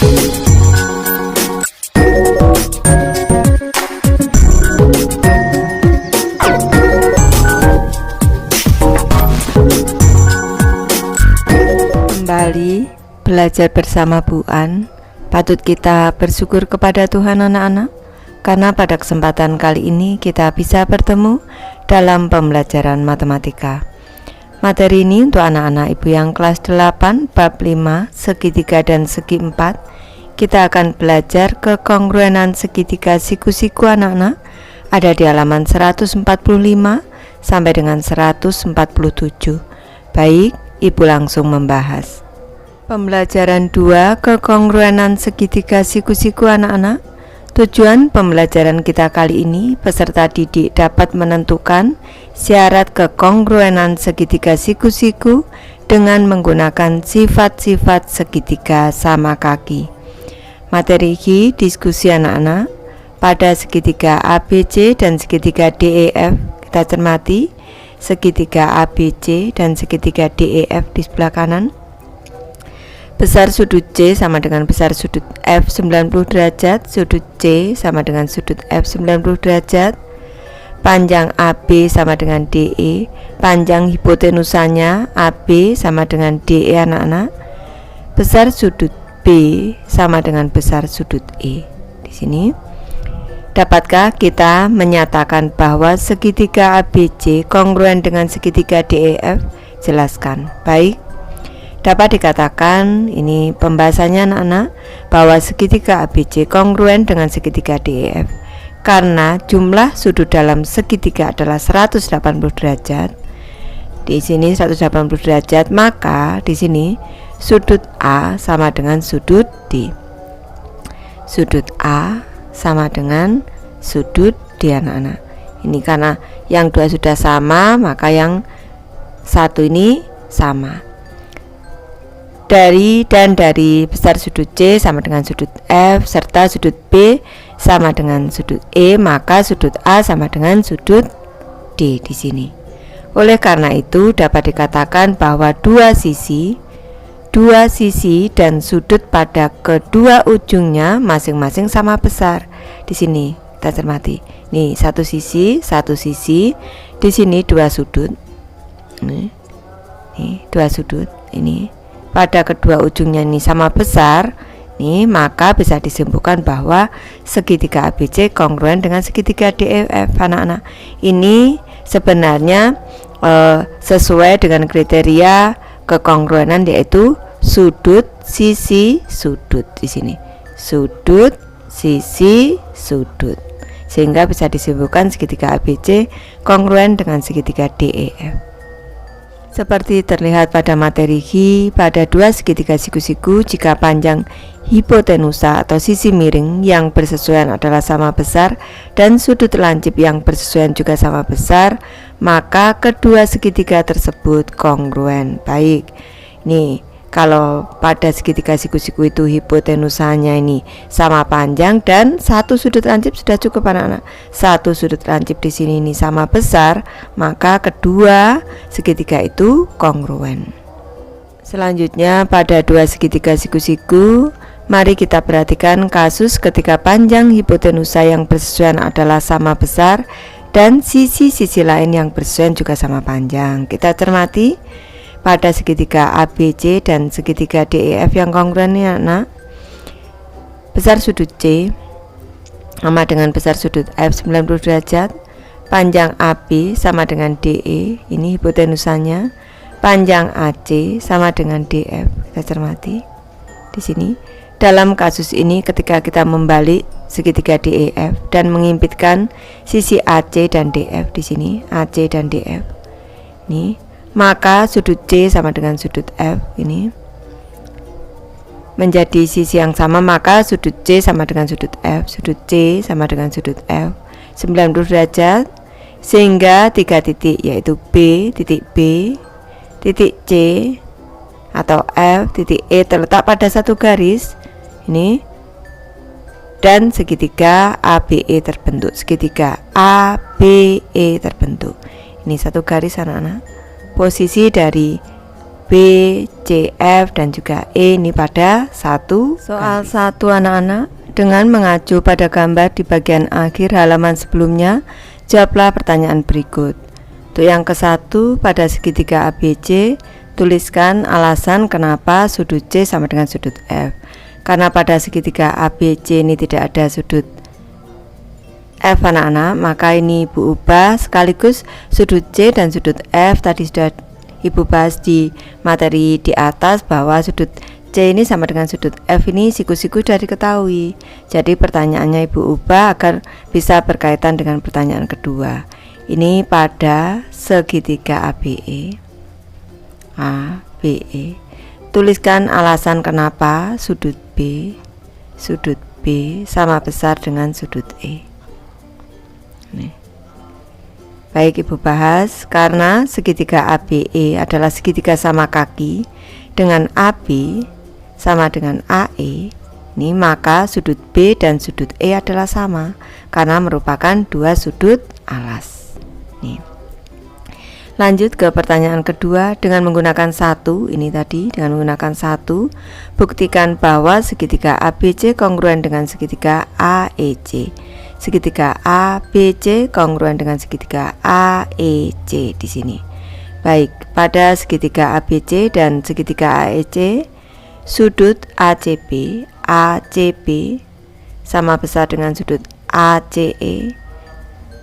Kembali belajar bersama Bu An. Patut kita bersyukur kepada Tuhan anak-anak, karena pada kesempatan kali ini kita bisa bertemu dalam pembelajaran matematika. Materi ini untuk anak-anak ibu yang kelas 8 bab 5 segitiga dan segi 4. Kita akan belajar kekongruenan segitiga siku-siku anak-anak, ada di halaman 145 sampai dengan 147. Baik, ibu langsung membahas. Pembelajaran 2, kekongruenan segitiga siku-siku anak-anak. Tujuan pembelajaran kita kali ini, peserta didik dapat menentukan syarat kekongruenan segitiga siku-siku dengan menggunakan sifat-sifat segitiga sama kaki. Materi I, diskusi anak-anak. Pada segitiga ABC dan segitiga DEF, kita cermati segitiga ABC dan segitiga DEF di sebelah kanan. Besar sudut C sama dengan besar sudut F 90 derajat, sudut C sama dengan sudut F 90 derajat. Panjang AB sama dengan DE, panjang hipotenusanya AB sama dengan DE anak-anak. Besar sudut B sama dengan besar sudut E. Di sini dapatkah kita menyatakan bahwa segitiga ABC kongruen dengan segitiga DEF? Jelaskan. Baik, dapat dikatakan, ini pembahasannya anak-anak, bahwa segitiga ABC kongruen dengan segitiga DEF karena jumlah sudut dalam segitiga adalah 180 derajat. Di sini 180 derajat, maka di sini sudut A sama dengan sudut D. Sudut A sama dengan sudut D anak-anak. Ini karena yang dua sudah sama, maka yang satu ini sama. Dari besar sudut C sama dengan sudut F serta sudut B sama dengan sudut E, maka sudut A sama dengan sudut D di sini. Oleh karena itu dapat dikatakan bahwa dua sisi dan sudut pada kedua ujungnya masing-masing sama besar. Di sini kita cermati. Nih, satu sisi, di sini dua sudut. Nih, dua sudut ini. Pada kedua ujungnya ini sama besar, nih, maka bisa disimpulkan bahwa segitiga ABC kongruen dengan segitiga DEF anak-anak. Ini sebenarnya sesuai dengan kriteria kekongruenan, yaitu sudut sisi sudut di sini. Sudut sisi sudut. Sehingga bisa disimpulkan segitiga ABC kongruen dengan segitiga DEF. Seperti terlihat pada materi I, pada dua segitiga siku-siku, jika panjang hipotenusa atau sisi miring yang bersesuaian adalah sama besar dan sudut lancip yang bersesuaian juga sama besar, maka kedua segitiga tersebut kongruen. Baik, nih, kalau pada segitiga siku-siku itu hipotenusanya ini sama panjang dan satu sudut lancip sudah cukup anak-anak. Satu sudut lancip di sini ini sama besar, maka kedua segitiga itu kongruen. Selanjutnya pada dua segitiga siku-siku, mari kita perhatikan kasus ketika panjang hipotenusa yang bersesuaian adalah sama besar dan sisi-sisi lain yang bersesuaian juga sama panjang. Kita cermati pada segitiga ABC dan segitiga DEF yang kongruen ini anak. Besar sudut C sama dengan besar sudut F 90 derajat. Panjang AB sama dengan DE, ini hipotenusanya. Panjang AC sama dengan DF. Kita cermati di sini. Dalam kasus ini ketika kita membalik segitiga DEF dan mengimpitkan sisi AC dan DF di sini, AC dan DF. Nih, maka sudut C sama dengan sudut F ini menjadi sisi yang sama, maka sudut C sama dengan sudut F, sudut C sama dengan sudut F 90 derajat, sehingga tiga titik yaitu B, titik B, titik C atau F, titik E terletak pada satu garis ini, dan segitiga ABE terbentuk. Segitiga ABE terbentuk. Ini satu garis anak-anak. Posisi dari B, C, C, F, dan juga E ini pada satu. Soal 1 anak-anak, dengan mengacu pada gambar di bagian akhir halaman sebelumnya, jawablah pertanyaan berikut. Untuk yang ke-1, pada segitiga ABC, tuliskan alasan kenapa sudut C sama dengan sudut F. Karena pada segitiga ABC ini tidak ada sudut F anak-anak, maka ini Ibu ubah sekaligus sudut C dan sudut F. Tadi sudah Ibu bahas di materi di atas bahwa sudut C ini sama dengan sudut F ini siku-siku sudah diketahui. Jadi pertanyaannya Ibu ubah agar bisa berkaitan dengan pertanyaan kedua. Ini pada segitiga ABE. Tuliskan alasan kenapa sudut B sama besar dengan sudut E. Nih. Baik, Ibu bahas karena segitiga ABE adalah segitiga sama kaki dengan AB sama dengan AE. Ini maka sudut B dan sudut E adalah sama karena merupakan dua sudut alas. Nih. Lanjut ke pertanyaan kedua dengan menggunakan dengan menggunakan 1, buktikan bahwa segitiga ABC kongruen dengan segitiga AEC. Segitiga ABC kongruen dengan segitiga AEC di sini. Baik, pada segitiga ABC dan segitiga AEC, sudut ACB sama besar dengan sudut ACE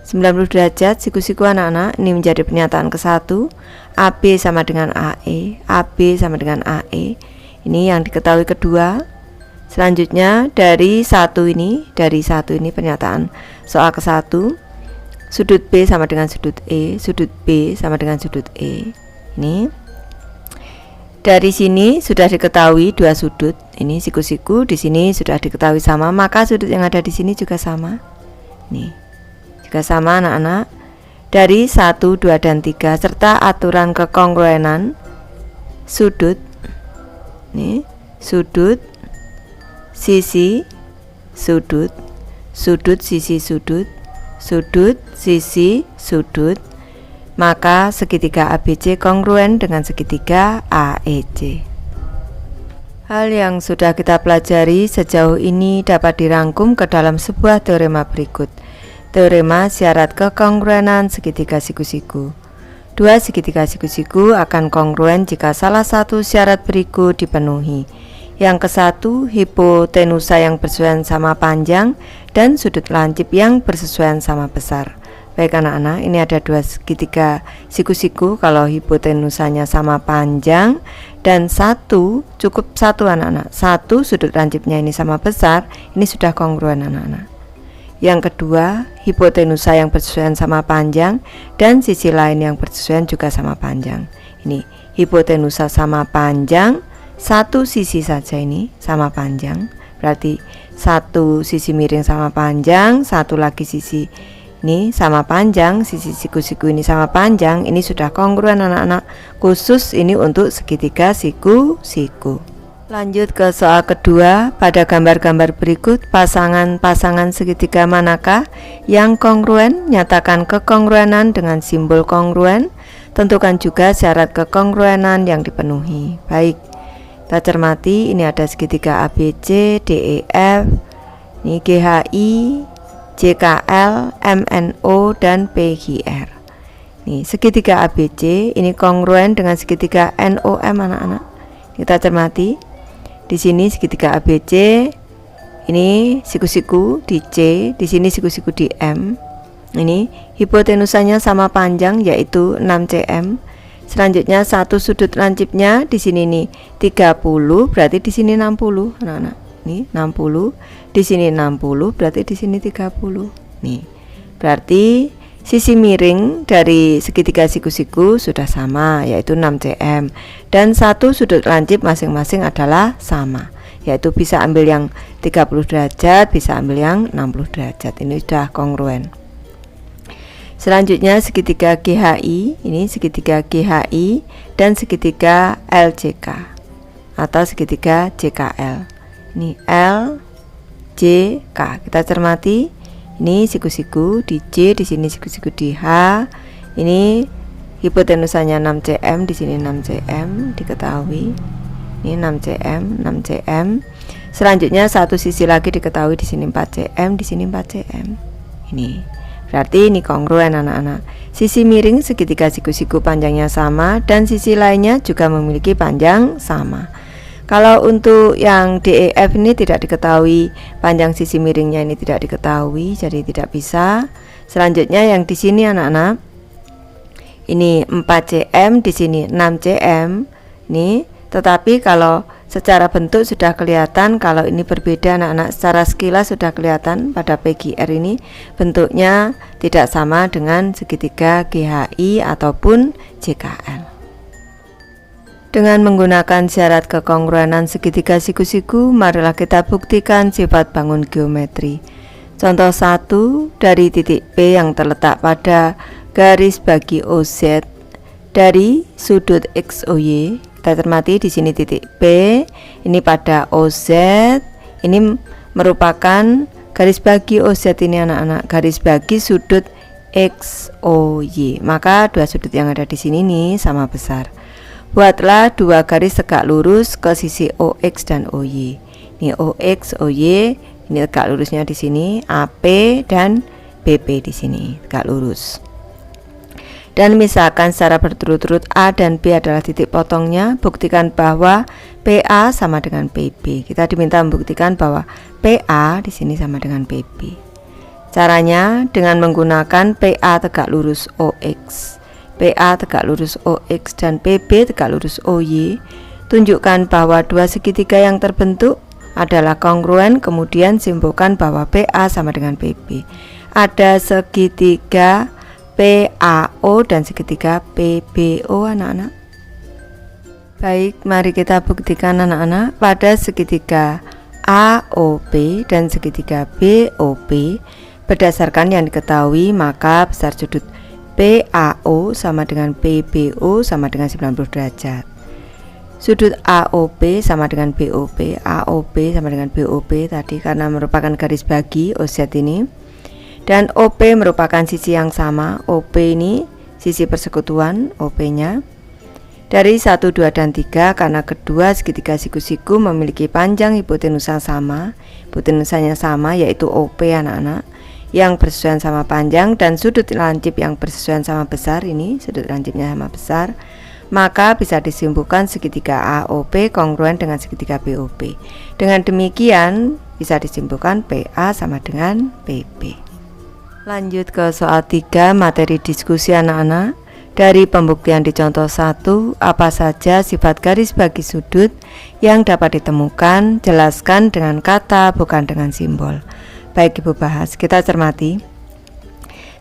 90 derajat. Siku-siku anak-anak, ini menjadi pernyataan ke-1. AB sama dengan AE, AB sama dengan AE. Ini yang diketahui kedua. Selanjutnya dari satu ini pernyataan soal ke-1, sudut B sama dengan sudut E, sudut B sama dengan sudut E. Ini dari sini sudah diketahui dua sudut. Ini siku-siku di sini sudah diketahui sama, maka sudut yang ada di sini juga sama. Nih, juga sama anak-anak. Dari 1, 2, dan 3 serta aturan kekongruenan sudut. Nih, sudut sisi sudut, sudut sisi sudut, sudut sisi sudut, maka segitiga ABC kongruen dengan segitiga AEC. Hal yang sudah kita pelajari sejauh ini dapat dirangkum ke dalam sebuah teorema berikut. Teorema syarat kekongruenan segitiga siku-siku. Dua segitiga siku-siku akan kongruen jika salah satu syarat berikut dipenuhi. Yang ke-1, hipotenusa yang bersesuaian sama panjang dan sudut lancip yang bersesuaian sama besar. Baik anak-anak, ini ada dua segitiga siku-siku kalau hipotenusanya sama panjang, dan cukup satu anak-anak. Satu sudut lancipnya ini sama besar, ini sudah kongruen anak-anak. Yang kedua, hipotenusa yang bersesuaian sama panjang dan sisi lain yang bersesuaian juga sama panjang. Ini hipotenusa sama panjang, satu sisi saja ini sama panjang, berarti satu sisi miring sama panjang, satu lagi sisi ini sama panjang, sisi siku-siku ini sama panjang. Ini sudah kongruen anak-anak, khusus ini untuk segitiga siku-siku. Lanjut ke soal kedua. Pada gambar-gambar berikut, pasangan-pasangan segitiga manakah yang kongruen? Nyatakan kekongruenan dengan simbol kongruen. Tentukan juga syarat kekongruenan yang dipenuhi. Baik, kita cermati, ini ada segitiga ABC, DEF, ini GHI, JKL, MNO, dan PGR. Ini segitiga ABC, ini kongruen dengan segitiga NOM anak-anak. Kita cermati, di sini segitiga ABC, ini siku-siku di C, di sini siku-siku di M. Ini hipotenusanya sama panjang yaitu 6 cm. Selanjutnya satu sudut lancipnya di sini nih 30, berarti di sini 60 anak-anak. Nih 60, di sini 60, berarti di sini 30. Nih. Berarti sisi miring dari segitiga siku-siku sudah sama yaitu 6 cm, dan satu sudut lancip masing-masing adalah sama, yaitu bisa ambil yang 30 derajat, bisa ambil yang 60 derajat. Ini sudah kongruen. Selanjutnya segitiga GHI, ini segitiga GHI dan segitiga LJK atau segitiga JKL. Ini L, J, K. Kita cermati, ini siku-siku di J, di sini siku-siku di H. Ini hipotenusanya 6 cm, di sini 6 cm diketahui. Ini 6 cm, 6 cm. Selanjutnya satu sisi lagi diketahui di sini 4 cm, di sini 4 cm. Ini berarti ini kongruen anak-anak. Sisi miring segitiga siku-siku panjangnya sama dan sisi lainnya juga memiliki panjang sama. Kalau untuk yang DEF ini tidak diketahui, panjang sisi miringnya ini tidak diketahui, jadi tidak bisa. Selanjutnya yang di sini anak-anak, ini 4 cm, di sini 6 cm. Nih, tetapi kalau secara bentuk sudah kelihatan kalau ini berbeda anak-anak. Secara sekilas sudah kelihatan pada PGR ini bentuknya tidak sama dengan segitiga GHI ataupun JKL. Dengan menggunakan syarat kekongruenan segitiga siku-siku, marilah kita buktikan sifat bangun geometri. Contoh 1, dari titik P yang terletak pada garis bagi OZ dari sudut XOY. Kita cermati di sini titik P, ini pada OZ, ini merupakan garis bagi OZ ini anak-anak, garis bagi sudut XOY. Maka dua sudut yang ada di sini nih sama besar. Buatlah dua garis tegak lurus ke sisi OX dan OY. Ini OX, OY, ini tegak lurusnya di sini, AP dan BP di sini tegak lurus. Dan misalkan secara berturut-turut A dan B adalah titik potongnya, buktikan bahwa PA sama dengan PB. Kita diminta membuktikan bahwa PA di sini sama dengan PB. Caranya dengan menggunakan PA tegak lurus OX, PA tegak lurus OX dan PB tegak lurus OY. Tunjukkan bahwa dua segitiga yang terbentuk adalah kongruen, kemudian simpulkan bahwa PA sama dengan PB. Ada segitiga PAO dan segitiga PBO anak-anak. Baik, mari kita buktikan anak-anak. Pada segitiga AOP dan segitiga BOP, berdasarkan yang diketahui, maka besar sudut PAO sama dengan PBO sama dengan 90 derajat. Sudut AOP sama dengan BOP, AOP sama dengan BOP tadi karena merupakan garis bagi OZ ini. Dan OP merupakan sisi yang sama. OP ini sisi persekutuan OP-nya dari 1, 2, dan 3 karena kedua segitiga siku-siku memiliki panjang hipotenusa sama. Hipotenusanya sama yaitu OP anak-anak yang bersesuaian sama panjang dan sudut lancip yang bersesuaian sama besar. Ini sudut lancipnya sama besar. Maka bisa disimpulkan segitiga AOP kongruen dengan segitiga BOP. Dengan demikian bisa disimpulkan PA sama dengan PB. Lanjut ke soal 3, materi diskusi anak-anak. Dari pembuktian di contoh 1, apa saja sifat garis bagi sudut yang dapat ditemukan? Jelaskan dengan kata, bukan dengan simbol. Baik, Ibu bahas. Kita cermati.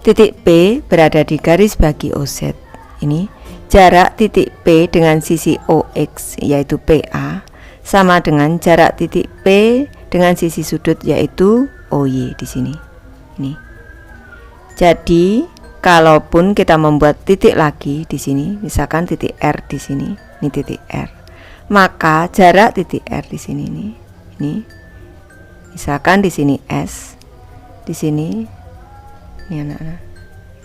Titik P berada di garis bagi OZ. Ini jarak titik P dengan sisi OX yaitu PA sama dengan jarak titik P dengan sisi sudut yaitu OY di sini. Ini. Jadi, kalaupun kita membuat titik lagi di sini, misalkan titik R di sini, ini titik R, maka jarak titik R di sini ini, misalkan di sini S, di sini, ini anak-anak,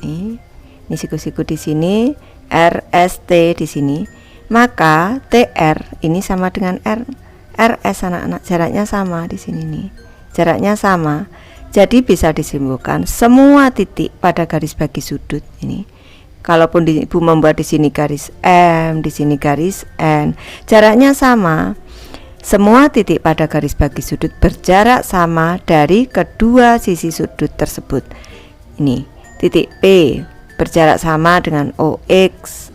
ini siku-siku di sini, RST di sini, maka TR ini sama dengan RS anak-anak, jaraknya sama di sini nih, jaraknya sama. Jadi bisa disimpulkan semua titik pada garis bagi sudut ini. Kalaupun Ibu membuat di sini garis M, di sini garis N, jaraknya sama. Semua titik pada garis bagi sudut berjarak sama dari kedua sisi sudut tersebut. Ini titik P berjarak sama dengan OX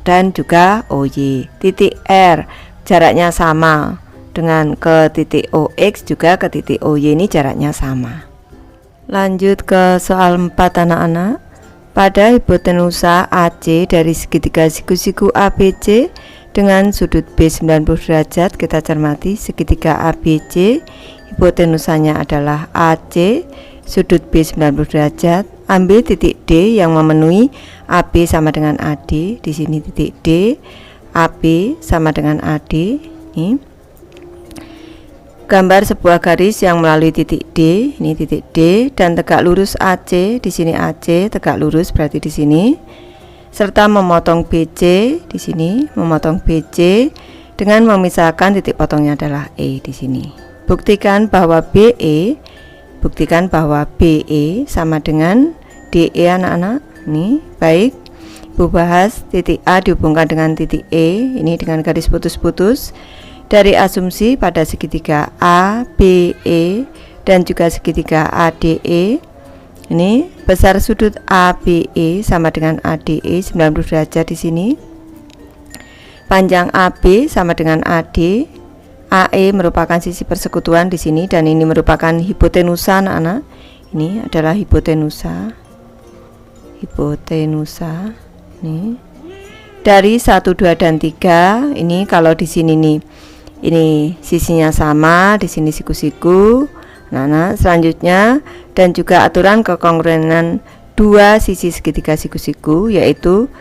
dan juga OY. Titik R jaraknya sama dengan ke titik OX juga ke titik OY, ini jaraknya sama. Lanjut ke soal 4 anak-anak. Pada hipotenusa AC dari segitiga siku-siku ABC dengan sudut B 90 derajat, kita cermati segitiga ABC, hipotenusanya adalah AC, sudut B 90 derajat. Ambil titik D yang memenuhi AB sama dengan AD, di sini titik D, AB sama dengan AD. Ini gambar sebuah garis yang melalui titik D, ini titik D, dan tegak lurus AC, di sini AC tegak lurus berarti di sini, serta memotong BC di sini, memotong BC dengan memisahkan titik potongnya adalah E di sini. Buktikan bahwa BE sama dengan DE anak-anak. Nih, baik. Ibu bahas titik A dihubungkan dengan titik E, ini dengan garis putus-putus dari asumsi pada segitiga ABE dan juga segitiga ADE. Ini besar sudut ABE sama dengan ADE 90 derajat di sini. Panjang AB sama dengan AD. AE merupakan sisi persekutuan di sini dan ini merupakan hipotenusa anak-anak. Ini adalah hipotenusa. Nih. Dari 1, 2 dan 3 ini kalau di sini nih ini sisinya sama, di sini siku-siku. Nah, selanjutnya dan juga aturan kekongruenan dua sisi segitiga siku-siku, yaitu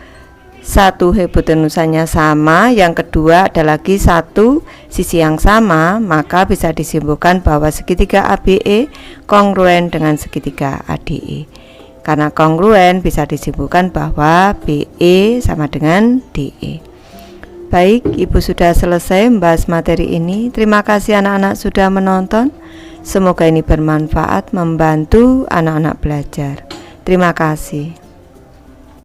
satu hipotenusanya sama, yang kedua ada lagi satu sisi yang sama, maka bisa disimpulkan bahwa segitiga ABE kongruen dengan segitiga ADE. Karena kongruen bisa disimpulkan bahwa BE sama dengan DE. Baik, Ibu sudah selesai membahas materi ini. Terima kasih anak-anak sudah menonton. Semoga ini bermanfaat membantu anak-anak belajar. Terima kasih.